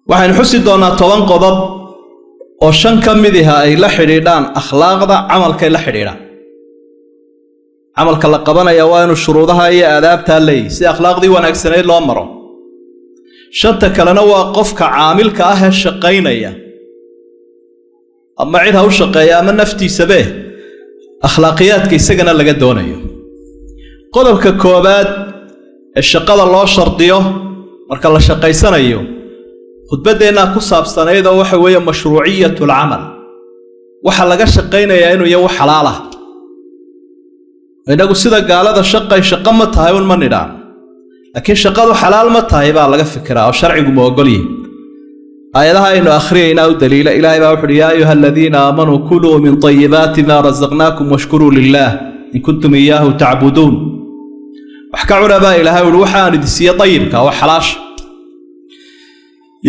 waxaan xusi doonaa 10 qodob oo 5 ka mid ah ay la xiriiraan akhlaaqda camalka la xiriira camalka la qabanaya waa inuu shuruudaha iyo aadaabta leeyahay si akhlaaqdii wanaagsaneed loo maro shanta kalena waa qofka caamilka ah ee shaqeynaya ama cid ha u shaqeeya ama naftiisa be akhlaaqiyaadka isagana laga doonayo qodobka koobaad ee shaqada loo shardiyo marka la shaqeysanayo khudbadeena ku saabsaneyd oo waxa weeye mashruuciyatul amal waxa laga shaqeynayaa inuu yahay xalaal ah inagu sida gaalada shaqo ma tahay un ma nidhaan laakiin shaqadu xalaal ma tahay baa laga fikiraa oo sharcigu ma ogol yahay aayadaha aynu akhriyayna u daliila ilaahay baa wuxuu yaa ayuha alladina aamanu kuluu min tayyibati ma razaqnakum washkuru lillah in kuntum iyaahu ta'buduun wax ka cunaba ilaahay waxaan idisiyo tayyibka oo xalaash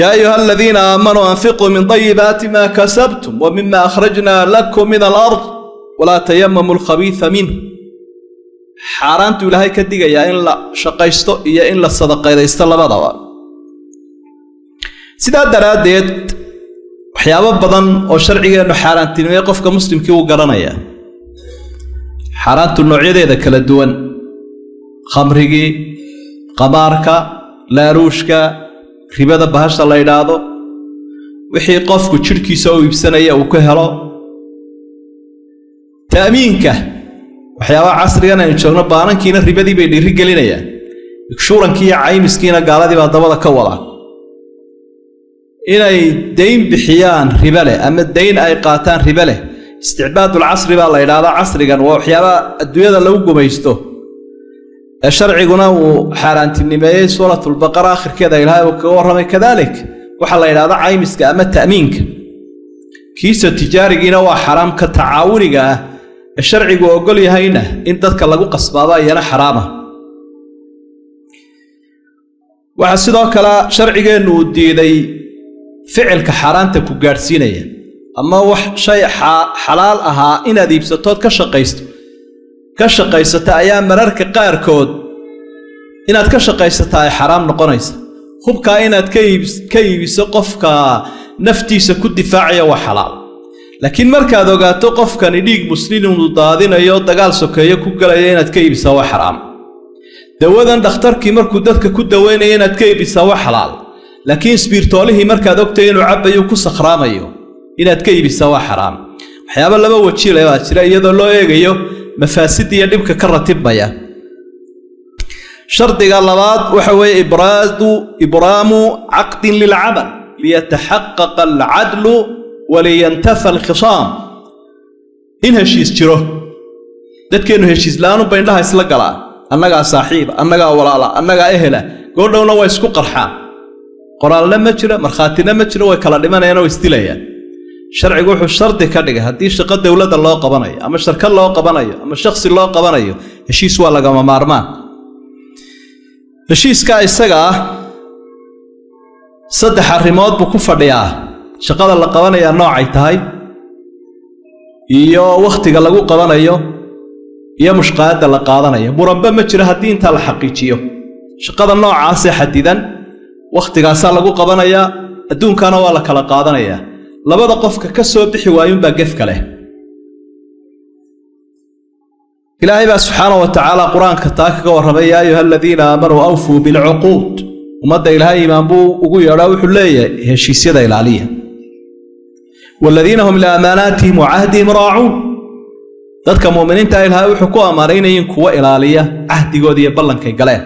يا أيها الذين آمنوا أنفقوا من طيبات ما كسبتم ومما أخرجنا لكم من الأرض ولا تيمموا الخبيث منه حارانتو إلهي كدقى يا إن لا شقيستو يا إن لا الصدقة إذا استلم ضوء سيدا دراديت وحيابا بضن أو شرعي أنه حارانتين ويقف كمسلم كيو قرانيا حارانتو النوعية إذا كلا الدول خمرقي قماركا لاروشكا ribada bahasha la yiraahdo wixii qofku jirkiisa uu ibsanaya uu ka helo taamiinka waxyaabaha casrigan ay joogno baanankiina ribadii bay dhiri gelinayaan shuurankii caymiskiina gaaladii baa dabada ka wada inay deyn bixiyaan riba leh ama deyn ay qaataan riba leh isticbaadul casri baa la yiraahdaa casrigan waa waxyaabaha adduunyada lagu gumaysto sharciguna uu xaaraantinimeeyay suuratul baqara akhirkeeda ilaahay uu ka warramay kadalik waxa la yiraahdaa caymiska ama taamiinka kiisa tijaarigiina waa xaraam ka tacaawuniga ah sharcigu ogol yahayna in dadka lagu qasbaado ayana xaraama waxa sidoo kale sharcigeenu uu diiday ficilka xaraanta ku gaarsiinaya ama wax shay xalaal ahaa inaad iibsato ka shaqeysto ka shaqeysata ayaa mararka qaarkood inaad ka shaqeysata ay xaraam noqonaysa hubka inaad ka iibiso qofka naftiisa ku difaacaya waa xalaal laakiin markaad ogaato qofkani dhiig muslim uu daadinayo dagaal sokeeyo ku galaya inaad ka iibiso waa xaraam dawadan dhakhtarkii markuu dadka ku daweynaya inaad ka iibiso waa xalaal laakiin isbiirtoolihii markaad ogtay inuu cabayo ku sakhraamayo inaad ka iibiso waa xaraam waxyaabo laba waji leh baa jira iyadoo loo eegayo مفاسد يدبك كرتب بيا شرط قالبات وحوي إبرام عقد للعمل ليتحقق العدل ولينتفى الخصام إن هالشيء تروه ده كأنه هالشيء لانه بين لها يسلقلا أنك صاحب أنك ولا أنك أهله قول له نوا يسكو قرحا قرار لما ترى مرخاتي لما ترى وكلا لما أنا ويستليا sharcigu wuxuu shardi ka dhigay hadii shaqo dawladda loo qabanayo ama shirkad loo qabanayo ama shakhsi loo qabanayo heshiis waa laga maarmaan heshiiska isaga saddex arrimood buu ku fadhiyaa shaqada la qabanayo noocay tahay iyo waqtiga lagu qabanayo iyo mushqaada la qaadanayo muranba ma jiro hadii inta la xaqiijiyo shaqada noocaas ee xadidan waqtigaas lagu qabanayaa adduunkana waa la kala qaadanayaa labada qofka ka soo bixi waayun baa gaf kale ilaahay baa subhanahu wa ta'ala quraanka taa kaga warramay yaa ayuha alladina aamanu awfu bil uqud umada ilaahay imaan buu ugu yeedhaa wuxuu leeyahay heshiisyada ilaaliya walladina hum li amaanatihim wa ahdihim raa'un dadka muuminiinta ilaahay wuxuu ku amaanaynayeen kuwa ilaaliya ahdigooda iyo ballankay galeen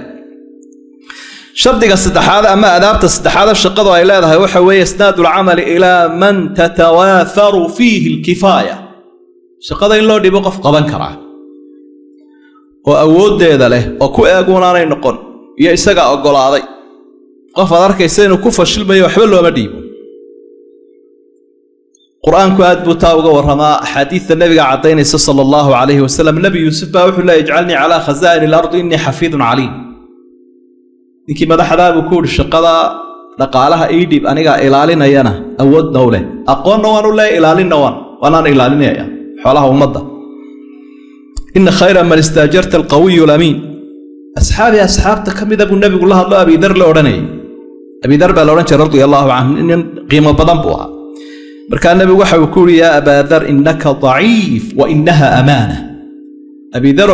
shardiga saddexaad ama adaabta saddexaad shaqadu ay leedahay waxa weeye isnaadul amal ila man tatawaafaru fihi alkifaya shaqada in loo dhibo qof qaban kara oo awoodeeda leh oo ku eegunaanay noqon iyo isaga ogolaaday qof arkaysa inuu ku fashilmayo waxba looma dhiibo quraanku aad buu taa uga waramaa xadiiska nabiga cadeynaysa sallallahu alayhi wasallam nabi yusuf baa wuxuu leeyahay ij'alni ala khaza'in al-ard inni hafidun alim ninkii madaxda uu ku shaqada dhaqaalaha idib aniga ilaalinayana awood dawle aqoonna waan u leeyahay ilaalinna waan ilaalinaya xoolaha ummadda in khayra man istajarta al-qawiy al-amin asxaabta kamida buu nabigu la hadlo abi dar la oranay أبي ذر بالورنج رضي الله عنه إن قيمة بدن بوها مركان النبي وحى ويقول يا أبا ذر إنك ضعيف وإنها أمانة أبي ذر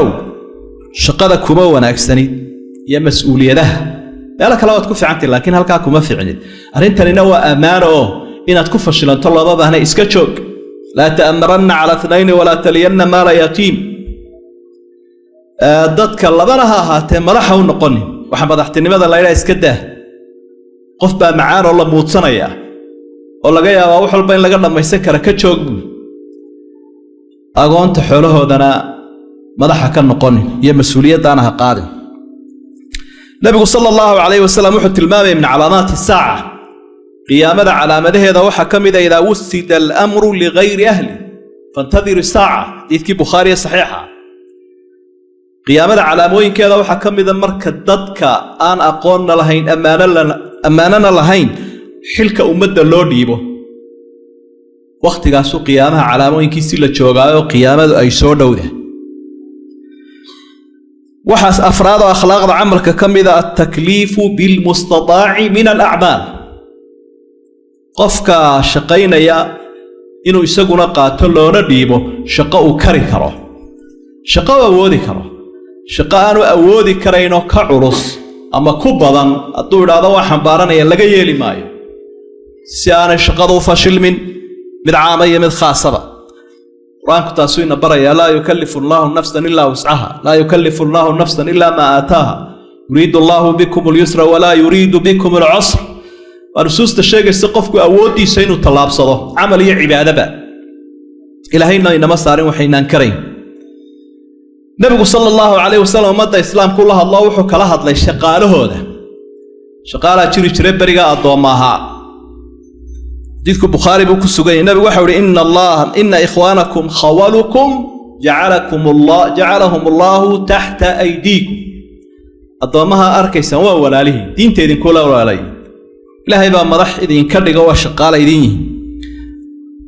شقدك كما وناكسني يا مسؤولية له لا لك لا تكفي عنك لكن هل كاكو ما في عند أنت لنوى أمانة إن تكفى شلون طلع بابا هنا إسكتشوك لا تأمرن على اثنين ولا تلين مال يتيم dadka labanaha ahaatee madaxa u noqonin waxa madaxtinimada la ilaa iska daa qof baa macaan oo la muudsanaya oo laga yaabaa wax walba in laga dhamaysan karo ka joog agoonta xoolahoodana madaxa ka noqonin iyo mas'uuliyadana ha qaadin nabigu sallallahu alayhi wasallam wuxuu tilmaamay min calaamaati saaca qiyaamada calaamadaheeda waxa kamid ah idaa wusida al-amru li ghayri ahli fantadhir saaca idki bukhari saxiixa qiyaamada calaamooyinkeeda waxa kamid ah marka dadka aan aqoon lahayn amaanana lahayn xilka ummadda loo dhiibo waqtigaas qiyaamaha calaamooyinkiisa la joogaayo qiyaamadu ay soo dhowdahay waxaas afraad oo akhlaaqda amalka kamid ah at-taklifu bil mustataa'i min al-a'mal qofka shaqaynaya inuu isaguna qaato loona dhiibo shaqo uu kari karo shaqo awoodi karo shaqo aanu awoodi karayno ka culus ama ku badan hadduu idhaahdo waa xambaaranaya laga yeeli maayo si aanay shaqadu u fashilmin mid caama iyo mid khaasaba quraanku taasuu ina baraya laa yukallifu allahu nafsan illaa wuscaha laa yukallifu allahu nafsan illaa maa aataaha yuriidu allahu bikum alyusra walaa yuriidu bikum alcusra waa nusuusta sheegaysa qofku awooddiisa inuu tallaabsado camal iyo cibaadaba ilaahayna inama saarin waxaynaan karayn nabigu sallallahu alayhi wasallam ummadda islaamku la hadlo wuxuu kala hadlay shaqaalahooda shaqaala jiri bariga addoomaha xadiidku bukhaari buu ku sugan yahay nabigu waxa uu yiri inna ikhwanakum khawalukum ja'alahum Allah tahta aydikum addoomaha arkaysan waa walaalihiin diinteedin kula walaalay ilaahay baa madax idin ka dhigo waa shaqaala idin yihiin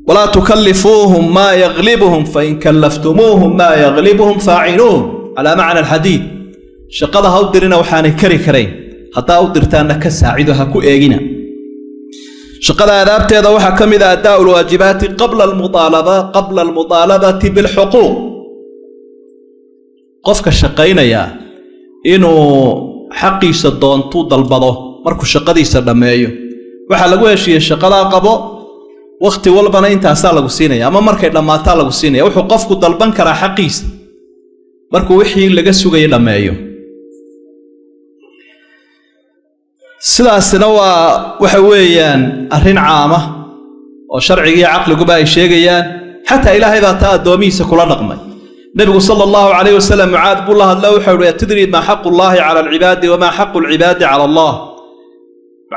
ولا تكلفوهم ما يغلبهم فإن كلفتموهم ما يغلبهم فاعلوهم على معنى الحديث شقدها أودرنا وحاني كرين حتى أودرتانا كساعدها كو إيجينا شقدها أدابت هذا وحكم إذا أداء الواجبات قبل المطالبة بالحقوق قفك الشقين يا إنه حقي صدون طود البضو مركو شقدي سلمايو وحلقوا شيء الشقدها قبو waqti walbana intaas lagu siinaya ama markay dhamaataa lagu siinaya wuxuu qofku dalban karaa xaqiisa markuu wixii laga sugay dhameeyo sidaasna waxa weeyaan arrin caama oo sharciga iyo aqligu ay sheegayaan xataa ilaahay baa taa addoomihiisa kula dhaqmay nabigu sallallahu alayhi wasallam mucaad buu la hadlay wuxuu yiri tadri ma xaqu allahi ala al-ibadi wa ma xaqu al-ibadi ala allah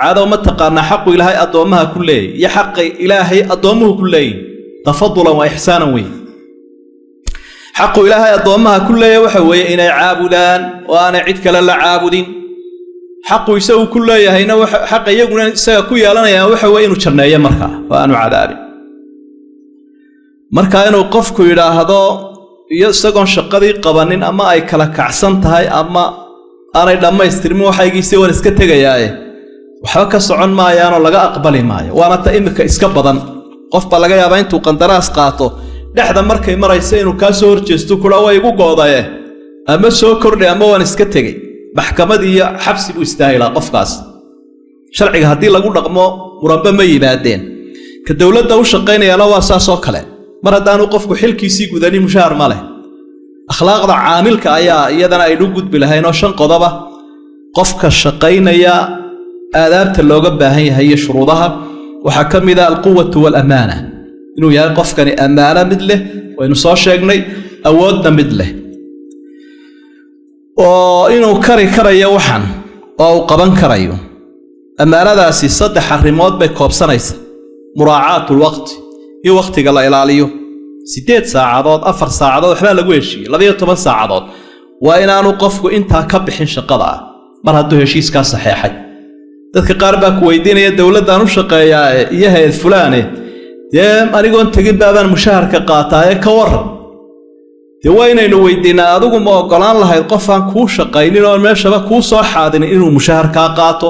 عاد وما تقارن حق إلهي أدومها كله يحق إلهي أدومه كله تفضلا وإحسانا وين حق إلهي أدومها كله وحوي إن عابدان وأنا عدك للا عابدين حق يسوي كله هنا حق يقول سيكون لنا يا وحوي إنه شرنا يا مركا وأنا عذاري مركا إنه قفك إلى هذا يسقون شقدي قبانين أما أي كلا كعسنت هاي أما أنا لما يستلموا حاجة يسوي نسكت جاي waxa ka socon maayaan laga aqbali maayo waana ta imika iska badan qof ba laga yaabaa intuu qandaraas qaato dhaxda markay maraysa inuu ka soo horjeesto kula way ugu goodaye ama soo kordhay ama waan iska tagay maxkamad iyo xabsi buu istaahilaa qofkaas sharciga hadii lagu dhaqmo muranba ma yimaadeen ka dawladda u shaqeynayana waa saasoo kale mar hadaanu qofku xilkiisii gudani mushaar ma leh akhlaaqda caamilka ayaa iyadana ay u gudbi lahayn oo shan qodoba qofka shaqeynaya آدابت اللوغة باهي هي شروطها وحكم إذا القوة والأمانة إنه يقف كان أمانة مثله وإنه صار شيء أودنا مثله وإنه كري يوحن أو قبن كريو أمانة ذا صد حرمات بكوب سنيس مراعاة الوقت هي وقت قال إلى عليه 6 ساعات 4 ساعات إحنا لقويش لبيه 8 ساعات وإن أنا قفك أنت كبحين شقضاء مرة دوهشيس كان صحيحي dadka qaar baa ku weydiinaya dawladdan u shaqeeyaa iyo hay'ad fulaane anigoon tagin baabaan mushaharka qaataaye ka waran waa inaynu weydiinaa adigu ma ogolaan lahayd qof aan kuu shaqaynin oo meeshaba kuu soo xaadinin inuu mushaharkaa qaato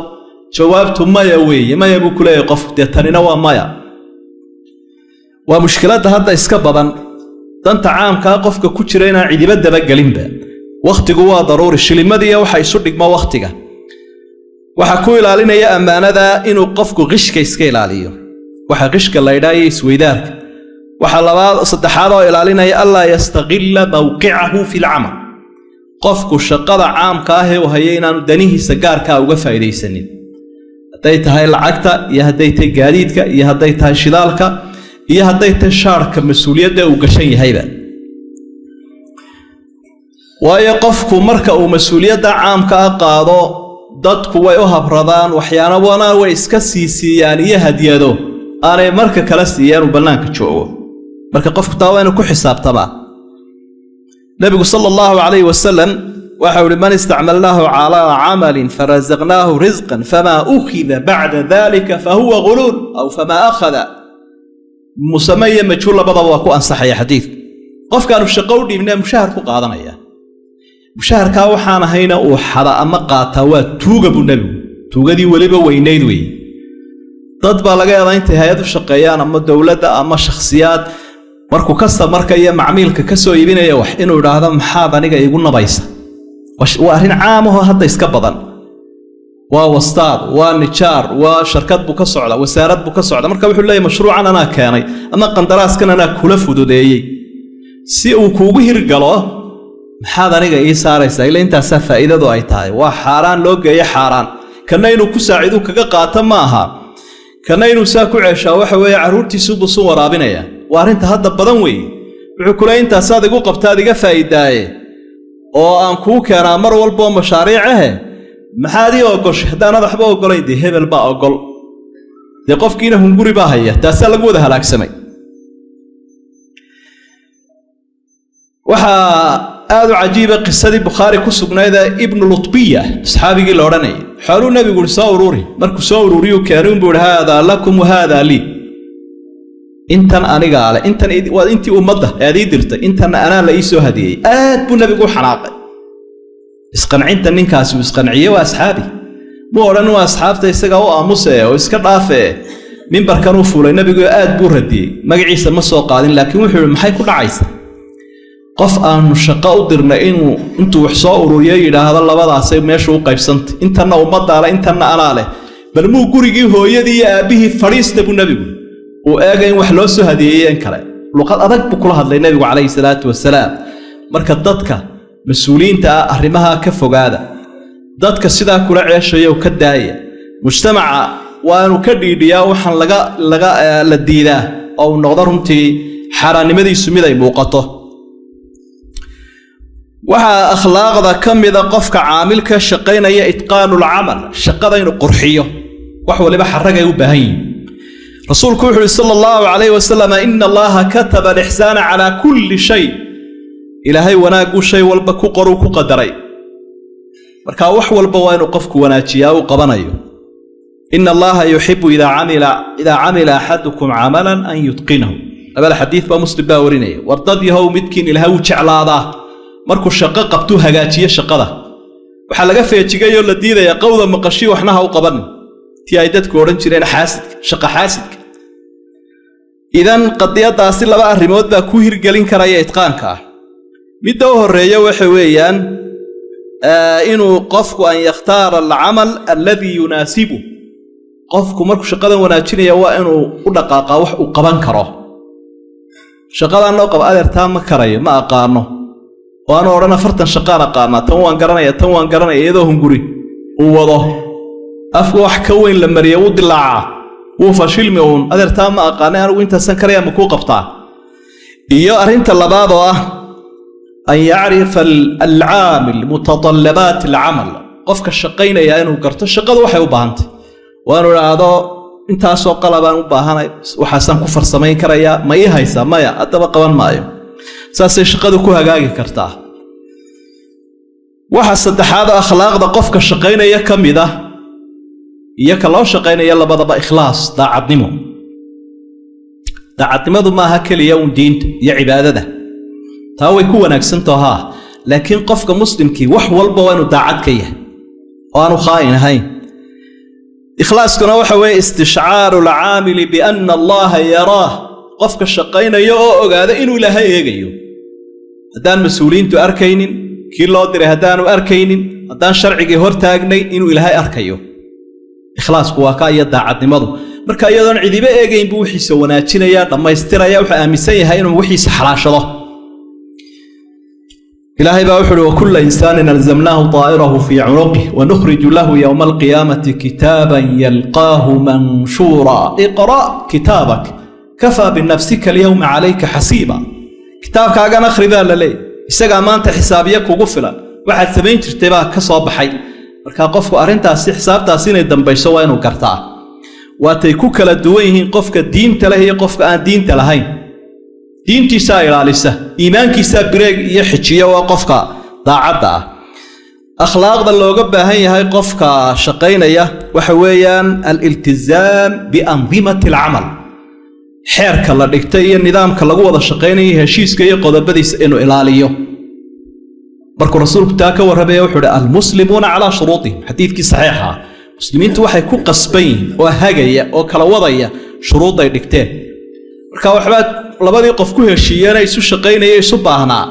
jawaabtu maya weeye maya buu ku leeyahay qof dee tanina waa maya waa mushkiladda hadda iska badan danta caamkaa qofka ku jira inaan cidiba dabagelinba wakhtigu waa daruuri shilimadii waxa isu dhigmo wakhtiga waxa ku ilaalinaya ammaanada inuu qofku qishka iska ilaaliyo waxa qishka la yidhaayo isweydaarka waxa labaad saddexaad oo ilaalinaya alla yastaqilla mawqicahu fil amal qofku shaqada caamka ah ee uu hayo inaanu danihiisa gaarka uga faa'iideysanin haday tahay lacagta iyo haday tahay gaadiidka iyo haday tahay shidaalka iyo haday tahay shaarka mas'uuliyadda uu gashan yahayba waayo qofku marka uu mas'uuliyadda caamka ah qaado dadku way u habradaan waxyaana wana way iska siisiyaan iyo hadiyado aanay marka kala siiyaan banaanka joogo marka qofku taa waa inuu ku xisaabtamaa nabigu sallallahu alayhi wasallam waxa uu man istacmalnahu ala amalin farazaqnahu rizqan fama ukhidha ba'da dhalika fahuwa ghulul aw fama akhadha musamaya majhul labadaba waa ku ansaxaya xadiis qofkaanu shaqo u dhiibnaa mushahar ku qaadanaya mushaharka waxaan ahayna uu xada ama qaata waa tuuga buu nabigu tuugadii waliba weynayd weey dad baa laga yaabaa intay hay'ad u shaqeeyaan ama dawladda ama shakhsiyaad markuu customerka iyo macmiilka ka soo iibinaya wax inuu yiraahdo maxaad aniga igu nabaysa waa arrin caam ah hadda iska badan waa wastaad waa nijaar waa shirkad buu ka socda wasaarad buu ka socda marka wuxuu leeyahay mashruucan ana keenay ama qandaraaskan ana kula fududeeyay si uu kuugu hirgalo maxaad aniga ii saaraysaa ilaa intaas faa'iidadu ay tahay waa xaraan loo geeyo xaraan kana inuu ku saacido kaga qaato ma aha kana inuu saa ku ceeshaa waxa weeye caruurtiisu buu soo waraabinaya waa arinta hadda badan weey wuxuu kula intaas aad igu qabtaad iga faa'iidaaye oo aan kuu keenaa mar walba mashaariic ah maxaad ii ogoshay hadaan waxba ogolayn hebel baa ogol qofkiina hunguri baa haya taas lagu wada halaagsamay waxa aad u cajiiba qisadii Bukhari ku sugnayd ibn Lutbiya saxaabigii la oranay xalu nabigu soo ururi markuu soo ururiyo keenun buu hada lakum wa hada li intan aniga ale intan waa intii ummadda aad ii dirtay intan ana la ii soo hadiyay aad buu nabigu xanaaqay isqancinta ninkaas uu isqanciyo waa asxaabi buu oran waa asxaabta isaga oo aamusay oo iska dhaafay minbarkan uu fuulay nabigu aad buu radiyay magaciisa ma soo qaadin laakiin wuxuu maxay ku dhacaysaa qof aanu shaqo u dirna intuu wax soo ururiyo yiraahdo labadaas ay meesha u qaybsantay intana ummadda la intana ana leh bal muu gurigii hooyadii iyo aabihii fariista buu nabigu oo eegay wax loo soo hadiyay kale luqad adag buu kula hadlay nabigu calayhi salaatu wasalaam marka dadka mas'uuliyiinta arrimaha ka fogaada dadka sidaa kula ceeshayo ka daaya mujtamaca waanu ka dhiidhiyaa waxaan la diidaa oo noqdo runtii xaraanimadiisu mid ay muuqato waxa akhlaaqda kamida qofka caamilka shaqeynaya itqaanul amal shaqada inuu qurxiyo wax waliba xaragay u baahan yihiin rasuulku wuxuu sallallahu alayhi wasallam inna allaha kataba al-ihsana ala kulli shay ilaahay wanaagu shay walba ku qoru ku qadaray marka wax walba waa inuu qofku wanaajiyaa uu qabanayo inna allaha yuhibbu idha amila ahadukum amalan an yutqinahu abal hadith ba muslim baa warinaya wardad yahow midkiin ilaahay u jeclaada markuu shaqo qabto hagaajiyo shaqada waxa laga feejigayo la diidaya qowda maqashi waxna ha u qaban tii ay dadku oran jireen shaqo xaasidka idan qadiyadaasi laba arrimood baa ku hirgelin karaya itqaanka midda horeeyo waxa weeyaan inuu qofku an yakhtaara al-amal alladhi yunasibu qofku markuu shaqadan wanaajinayo waa inuu u dhaqaaqa wax uu qaban karo shaqadan loo qabo adeertaa ma karayo ma aqaano waan orana fartan shaqaan aqaana tan waan garanaya iyadoo hunguri uu wado afku wax ka weyn la mariyo u dilaaca uu fashilmi uun adeertaa ma aqaana anigu intaasan karaya ma ku qabtaa iyo arinta labaad oo ah an yacrifa al-aamil mutatallabat al-amal qofka shaqeynaya inuu garto shaqadu waxay u baahantay waanu raado intaas oo qalabaan u baahanay waxaasan ku farsamayn karaya ma ii haysa maya adaba qaban maayo saasay shaqadu ku hagaagi kartaa waxa saddexaad akhlaaqda qofka shaqeynaya kamida iyo ka loo shaqeynaya labadaba ikhlaas daacadnimadu ma aha kaliya diinta iyo cibaadada taa way ku wanaagsan tahay laakiin qofka muslimkii wax walba waa inuu daacad ka yahay oo aanu khaa'in ahayn ikhlaaskuna waxa weeye istishcaaru alcaamili bianna allaha yaraah qofka shaqaynaya oo ogaada inuu ilaahay eegayo haddaan mas-uuliyiintu arkaynin kii loo diray haddaanu arkaynin haddaan sharcigii hor taagnay inuu ilaahay arkayo ikhlaasku waa ka iyo daacadnimadu marka iyadoon cidiba eegayn buu wixiisa wanaajinaya dhammaystiraya wuxuu aaminsan yahay inuu wixiisa xalaashado إلهي بأوحل وكل إنسان ألزمناه طائره في عنقه ونخرج له يوم القيامة كتابا يلقاه منشورا اقرأ كتابك كفى بنفسك اليوم عليك حسيبا كتابك أنا أخرج ذا لي إساق ما أنت حسابيك وقفلا واحد ثمين ترتباك كصوب حي marka qofku arintaasi xisaabtaasi inay dambayso waa inuu gartaa waatay ku kala duwan yihiin qofka diinta leh iyo qofka aan diinta lahayn diintiisa ilaalisa iimaankiisa bireeg iyo xijiyo waa qofka daacadda ah akhlaaqda looga baahan yahay qofka shaqaynaya waxa weeyaan al-iltizaam bi anzimati al-amal xeerka la dhigtay iyo nidaamka lagu wada shaqaynayo heshiiska iyo qodobadiisa inuu ilaaliyo markuu rasuulku taa ka warramay wuxuu yiri al-muslimuuna ala shuruutihim xadiidkii saxiixa muslimiintu waxay ku qasbayn oo hagaya oo kala wadaya shuruud ay dhigteen marka waxba labadii qof ku heshiiyeen isu shaqaynayay isu baahnaa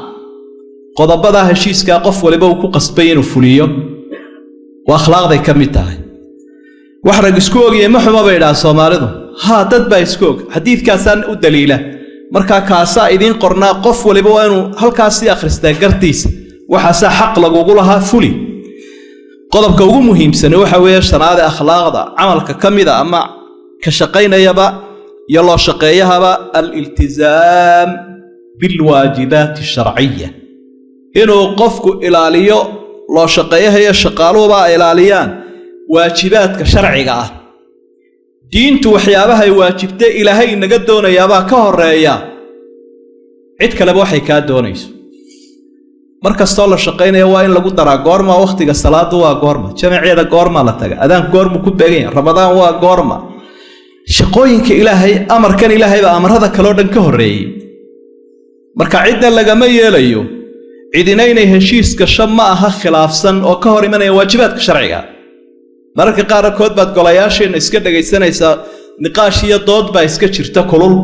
qodobada heshiiska qof waliba uu ku qasbay inuu fuliyo waa akhlaaqday ka mid tahay wax rag isku ogiyay ma xumo bay dhaaf Soomaalidu ha dad baa isku og xadiidkaasaan u daliila marka kaasa idin qornaa qof waliba waa inuu halkaas akhristaa gartiisa waxa xaq lagu lahaa fuli qodobka ugu muhiimsan waxa weeye shanaada akhlaaqda amalka kamida ama ka shaqaynayaba يلا شقيها الالتزام بالواجبات الشرعية إنه قفك إلاليو لا شقيها هي شقالو با إلاليان واجبات كشرعية دينتو وحيابها واجبتي إلهي نقد دون يابا كهرية عد كلب وحي كاد دونيس مركز طول شقينا وين لقو درا قورما وقتك الصلاة وا قورما جمعية قورما لا تجا أذان قورما كوبين رمضان وا قورما shaqooyinka ilaahay amarkan ilaahay ba amarada kale oo dhan ka horeeyay marka cidna laga ma yeelayo cidinayna heshiiska shama aha khilaafsan oo ka hor imanaya waajibaadka sharciga marka qaar kood baad golayaasheena iska dhageysanaysa niqaash iyo dood baa iska jirta kulul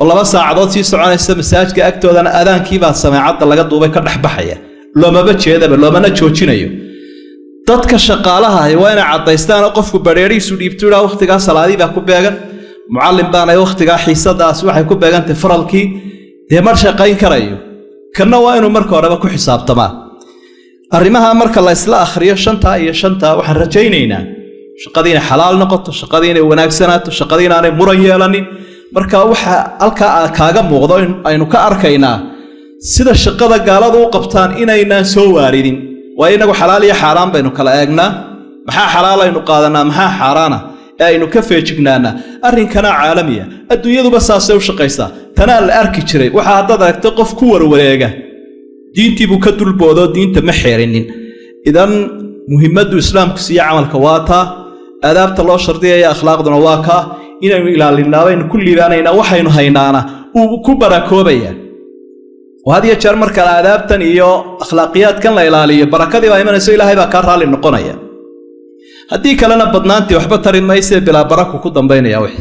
oo 2 saacadood si soconaysa masaajidka agtoodana aadaankii baa sameecada laga duubay ka dhaxbaxaya loomaba jeedaba loomana joojinayo dadka shaqaalaha ay waa inay cadaystaan qofku bareeriisu dhiibtooda waqtiga salaadii baa ku beegan muallim baana waqtiga xiisadaas waxay ku beegantay faralkii deemar shaqayn karayo kana waa inuu marka horeba ku xisaabtamaa arrimaha marka la isla akhriyo shanta iyo shanta waxaan rajaynaynaa shaqadiina xalaal noqoto shaqadiina wanaagsanaato shaqadiina aanay muran yeelanin marka waxa halka kaaga muuqdo in aynu ka arkaynaa sida shaqada gaaladu u qabtaan inaynaan soo waaridin وإنه حلال يا حرام بينو كلا أجنا محا حلال إنه قادنا محا حرانا إنه كفي جنانا أرين كنا عالمية الدنيا دو بس أسوي شقيسة تنال أركيشري وحاطة تقف كور وريجة دين تبو كتر بوضو دين تمحيرين إذن مهمة الإسلام كسي عمل كواتا آداب الله شرطية يا أخلاق دنواكا إنه إلى الله إن كل ذانينا وحين هينانا وكبر كوبيا وهذه يجر مركز الآداب تنيو أخلاقيات كان لا إلالية بركة دي وإيمان يسوي لها يبقى كارها للنقونية هدي كلنا بدنانتي وحبة ترين ما يصير بلا بركة وكدن بين يا وحي